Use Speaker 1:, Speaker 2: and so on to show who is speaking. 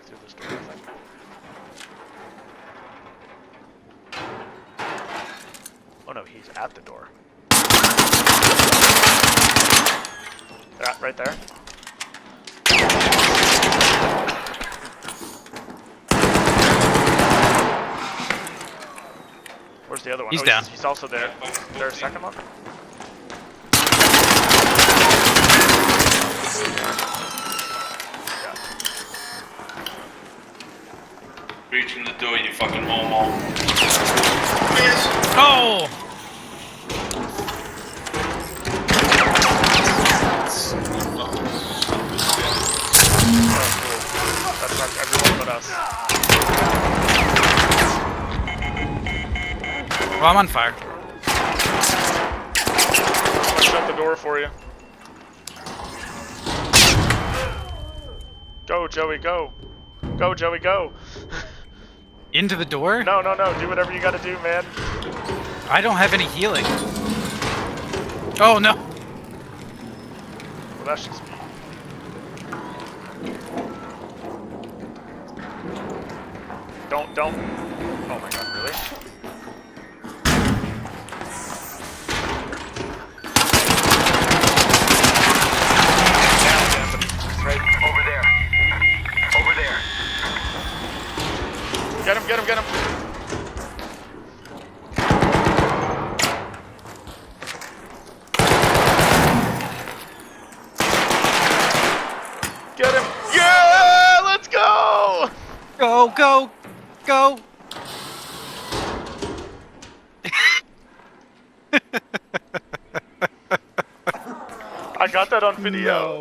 Speaker 1: back through this door, I think. Oh no, he's at the door. Yeah, right there. Where's the other one?
Speaker 2: He's down.
Speaker 1: He's also there. Is there a second one? Yeah.
Speaker 3: Reaching the door, you fucking homo.
Speaker 2: Oh!
Speaker 1: That fucked everyone but us.
Speaker 2: Well, I'm on fire.
Speaker 1: I'm gonna shut the door for you. Go, Joey, go. Go, Joey, go.
Speaker 2: Into the door?
Speaker 1: No, no, no. Do whatever you gotta do, man.
Speaker 2: I don't have any healing. Oh, no.
Speaker 1: Well, that's just me. Don't. Oh my god, really? Down, man, but he's right over there. Over there. Get him, get him, get him. Get him. Yeah, let's go.
Speaker 2: Go, go, go.
Speaker 1: I got that on video.